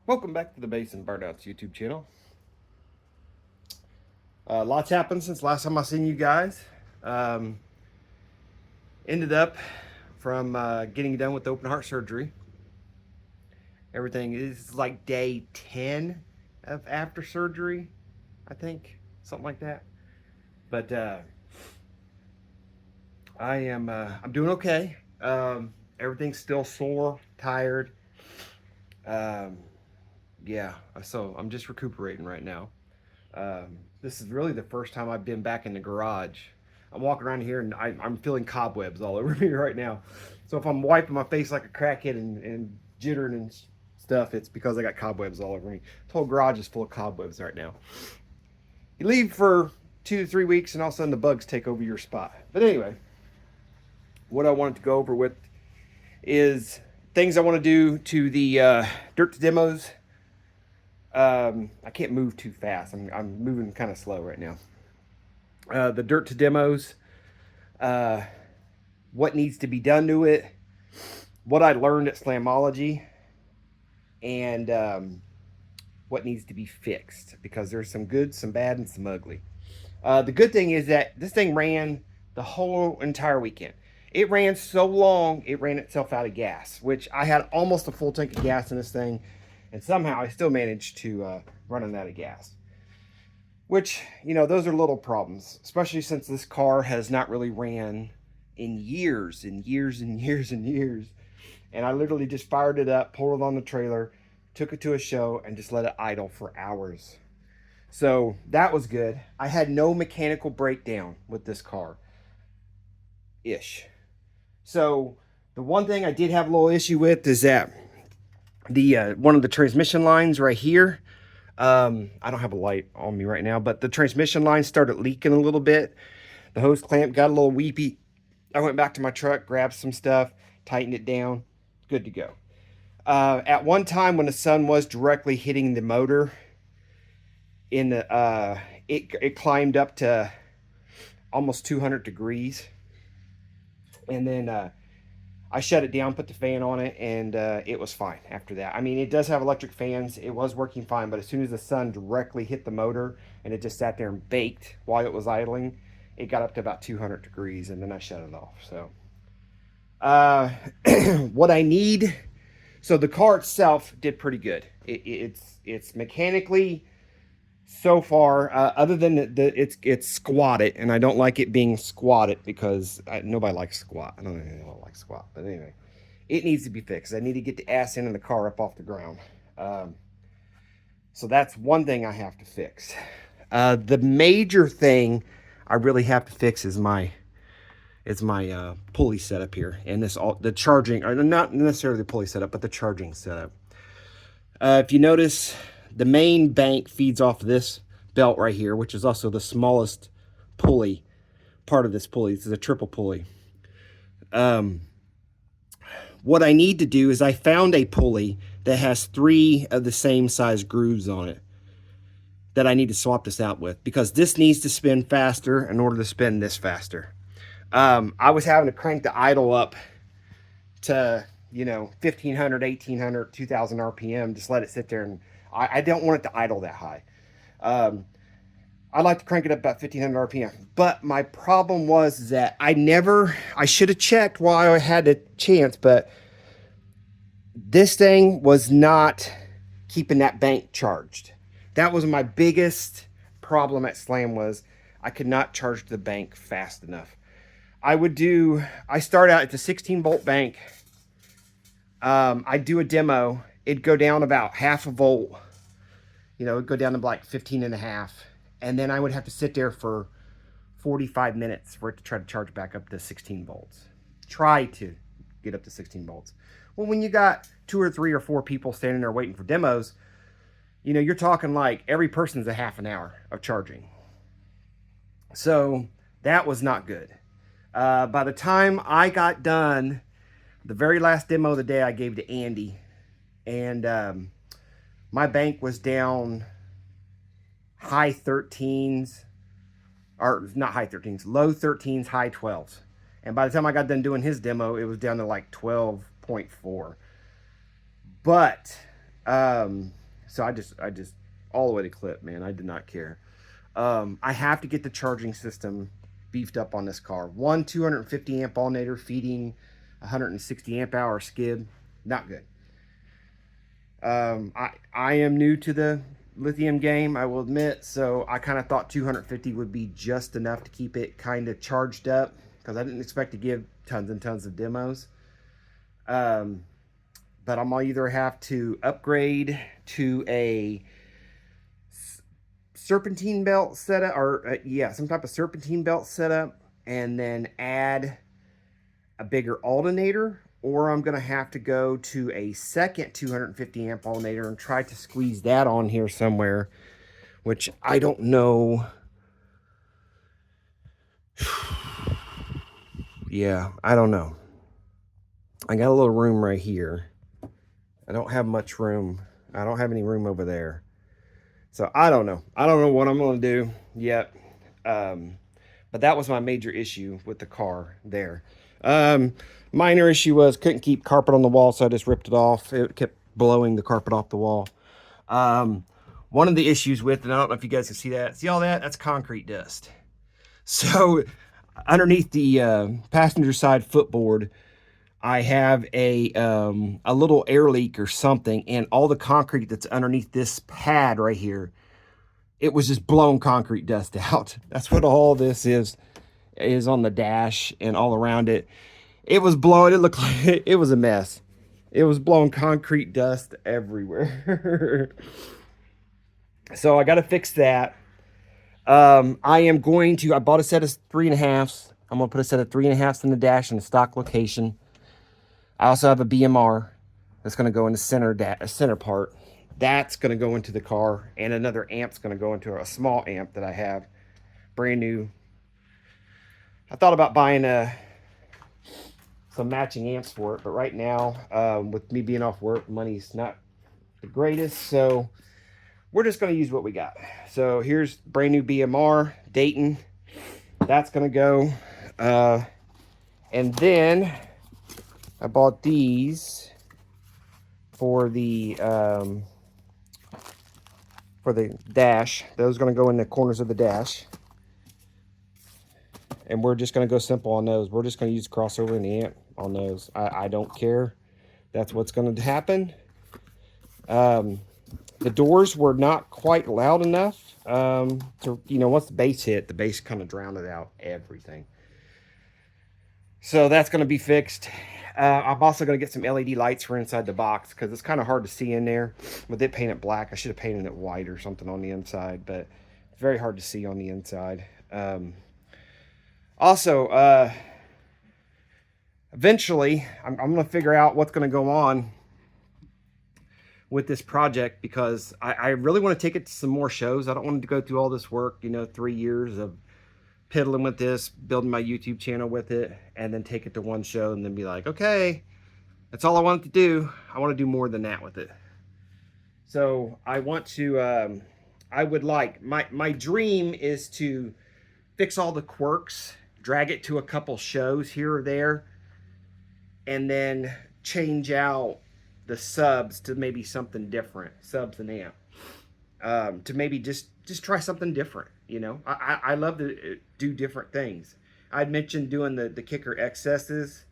Welcome back to the Basin Burnouts YouTube channel. Lots happened since last time I seen you guys. Um, Ended up from getting done with open heart surgery. Everything is like day 10 of after surgery, I think, something like that. But I'm doing okay. Everything's still sore, tired. Um, yeah, so I'm just recuperating right now. This is really the first time I've been back in the garage. I'm walking around here and I'm feeling cobwebs all over me right now. So if I'm wiping my face like a crackhead and jittering and stuff, it's because I got cobwebs all over me. The whole garage is full of cobwebs right now. You leave for 2 to 3 weeks and all of a sudden the bugs take over your spot. But anyway, what I wanted to go over with is things I want to do to the dirt to demos. I can't move too fast. I'm moving kind of slow right now. The dirt to demos, uh, what needs to be done to it, what I learned at Slamology, and what needs to be fixed because there's some good, some bad, and some ugly. The good thing is that this thing ran the whole entire weekend. It ran so long, it ran itself out of gas, which I had almost a full tank of gas in this thing, and somehow I still managed to run it out of gas. Which, those are little problems, especially since this car has not really ran in years and years and years and years. And I literally just fired it up, pulled it on the trailer, took it to a show, and just let it idle for hours. So that was good. I had no mechanical breakdown with this car ish. So the one thing I did have a little issue with is that the one of the transmission lines right here. I don't have a light on me right now, but the transmission line started leaking a little bit. The hose clamp got a little weepy. I went back to my truck, grabbed some stuff, tightened it down, good to go. At one time, when the sun was directly hitting the motor, in the it climbed up to almost 200 degrees, and then I shut it down, put the fan on it, and it was fine after that. I mean, it does have electric fans. It was working fine, but as soon as the sun directly hit the motor and it just sat there and baked while it was idling, it got up to about 200 degrees, and then I shut it off. So, uh, what I need. So the car itself did pretty good. It's mechanically so far, other than it's squatted, and I don't like it being squatted because nobody likes squat. I don't know anyone likes squat, but anyway, it needs to be fixed. I need to get the ass end of the car up off the ground. So that's one thing I have to fix. The major thing I really have to fix is my pulley setup here, and the charging, or not necessarily the pulley setup, but the charging setup. If you notice, the main bank feeds off this belt right here, which is also the smallest pulley part of this pulley. This is a triple pulley. What I need to do is I found a pulley that has 3 of the same size grooves on it that I need to swap this out with, because this needs to spin faster in order to spin this faster. I was having to crank the idle up to 1500, 1800, 2000 RPM, just let it sit there, and I don't want it to idle that high. I like to crank it up about 1500 RPM. But my problem was that I should have checked while I had a chance, but this thing was not keeping that bank charged. That was my biggest problem at Slam, was I could not charge the bank fast enough. I start out at the 16-volt bank. I'd do a demo. It'd go down about half a volt. It'd go down to like 15 and a half. And then I would have to sit there for 45 minutes for it to try to charge back up to 16 volts. Try to get up to 16 volts. Well, when you got 2 or 3 or 4 people standing there waiting for demos, you're talking like every person's a half an hour of charging. So that was not good. By the time I got done, the very last demo of the day I gave to Andy, and my bank was down high 13s, or not high 13s, low 13s, high 12s. And by the time I got done doing his demo, it was down to like 12.4. But So I just all the way to clip, man. I did not care. I have to get the charging system beefed up on this car. One 250 amp alternator feeding 160 amp hour skid, not good. I am new to the lithium game, I will admit, so I kind of thought 250 would be just enough to keep it kind of charged up because I didn't expect to give tons and tons of demos. But I'm gonna either have to upgrade to a serpentine belt setup, or yeah, some type of serpentine belt setup, and then add a bigger alternator, or I'm gonna have to go to a second 250 amp alternator and try to squeeze that on here somewhere, which I don't know. Yeah, I don't know. I got a little room right here. I don't have much room. I don't have any room over there. So I don't know. I don't know what I'm going to do yet. But that was my major issue with the car there. Minor issue was couldn't keep carpet on the wall, so I just ripped it off. It kept blowing the carpet off the wall. One of the issues with, and I don't know if you guys can see that. See all that? That's concrete dust. So underneath the passenger side footboard, I have a little air leak or something, and all the concrete that's underneath this pad right here, it was just blown concrete dust out. That's what all this is on the dash and all around it. It was blowing. It looked like it was a mess. It was blowing concrete dust everywhere. So I got to fix that. I bought a set of 3.5s. I'm going to put a set of 3.5s in the dash in the stock location. I also have a BMR that's going to go in the center part. That's going to go into the car, and another amp's going to go into a small amp that I have, brand new. I thought about buying some matching amps for it, but right now, with me being off work, money's not the greatest, so we're just going to use what we got. So here's brand new BMR, Dayton. That's going to go. And then I bought these for the dash. Those are going to go in the corners of the dash. And we're just going to go simple on those. We're just going to use crossover in the amp on those. I don't care. That's what's going to happen. The doors were not quite loud enough to, once the bass hit, the bass kind of drowned it out, everything. So that's going to be fixed. I'm also going to get some LED lights for inside the box because it's kind of hard to see in there. With it painted black, I should have painted it white or something on the inside, but it's very hard to see on the inside. Eventually, I'm going to figure out what's going to go on with this project because I really want to take it to some more shows. I don't want to go through all this work, 3 years of piddling with this, building my YouTube channel with it, and then take it to one show and then be like, okay, that's all I wanted to do. I want to do more than that with it. So I want to, my dream is to fix all the quirks, drag it to a couple shows here or there, and then change out the subs to maybe something different, subs and amp, to maybe just try something different. I love to do different things. I'd mentioned doing the kicker excesses.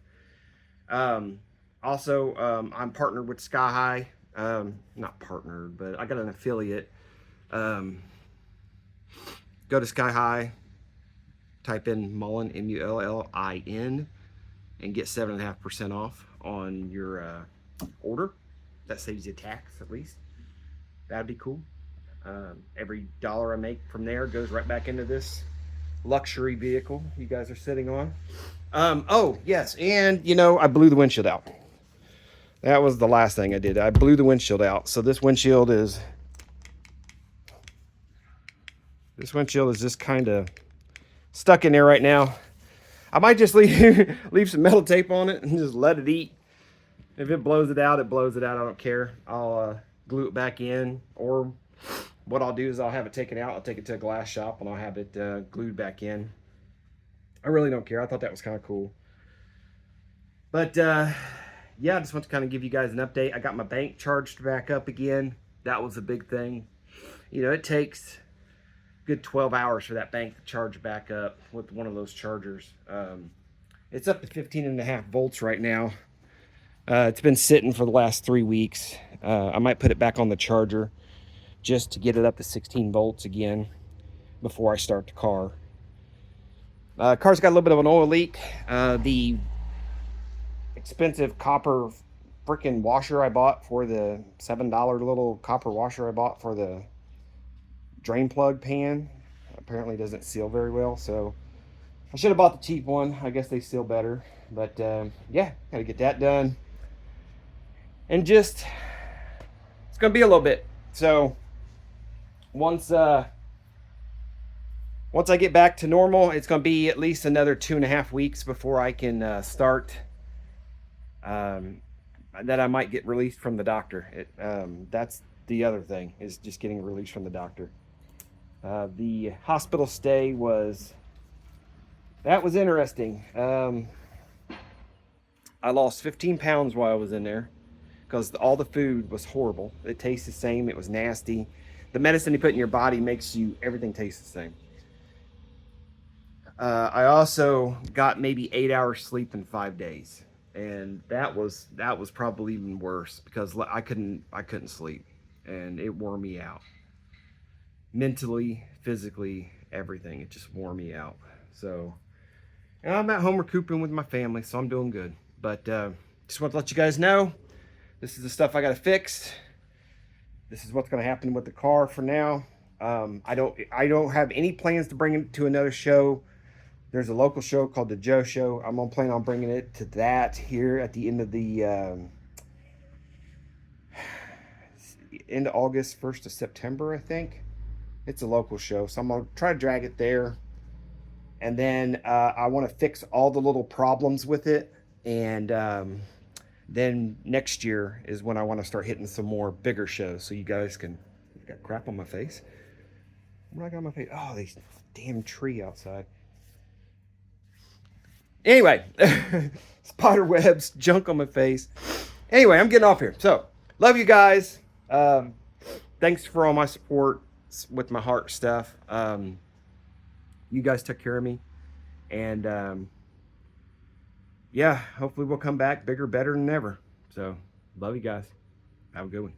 Also, I'm partnered with Sky High. Not partnered, but I got an affiliate. Go to Sky High, type in Mullin, Mullin, and get 7.5% off on your order. That saves you tax, at least. That'd be cool. Every dollar I make from there goes right back into this luxury vehicle you guys are sitting on. Oh yes, and I blew the windshield out. That was the last thing I did. I blew the windshield out. So this windshield is just kind of stuck in there right now. I might just leave some metal tape on it and just let it eat. If it blows it out, it blows it out. I don't care. I'll glue it back in, or what I'll do is I'll have it taken out. I'll take it to a glass shop and I'll have it glued back in. I really don't care. I thought that was kind of cool. But yeah, I just want to kind of give you guys an update. I got my bank charged back up again. That was a big thing. You know, it takes a good 12 hours for that bank to charge back up with one of those chargers. It's up to 15.5 volts right now. It's been sitting for the last 3 weeks. I might put it back on the charger just to get it up to 16 volts again before I start the car. Car's got a little bit of an oil leak. The expensive copper freaking washer I bought for the $7 little copper washer I bought for the drain plug pan apparently doesn't seal very well, so I should have bought the cheap one. I guess they seal better, but yeah, gotta get that done. And just, it's gonna be a little bit. So once I get back to normal, it's gonna be at least another 2.5 weeks before I can start. That I might get released from the doctor. That's the other thing, is just getting released from the doctor. The hospital stay was interesting. I lost 15 pounds while I was in there because all the food was horrible. It tastes the same. It was nasty. The medicine you put in your body makes everything taste the same. I also got maybe 8 hours sleep in 5 days. And that was probably even worse because I couldn't sleep, and it wore me out. Mentally, physically, everything. It just wore me out. So, and I'm at home recouping with my family, so I'm doing good. But just want to let you guys know, this is the stuff I got to fix. This is what's going to happen with the car for now. I don't have any plans to bring it to another show. There's a local show called the Joe Show. I'm gonna plan on bringing it to that here at the end of the end of August, 1st of September, I think. It's a local show, so I'm gonna try to drag it there. And then I want to fix all the little problems with it, and then next year is when I want to start hitting some more bigger shows, so you guys can. Got crap on my face. What I got on my face? Oh, these damn tree outside. Anyway, spider webs, junk on my face. Anyway, I'm getting off here. So, love you guys. Thanks for all my support with my heart stuff. You guys took care of me. And yeah, hopefully we'll come back bigger, better than ever. So, love you guys. Have a good one.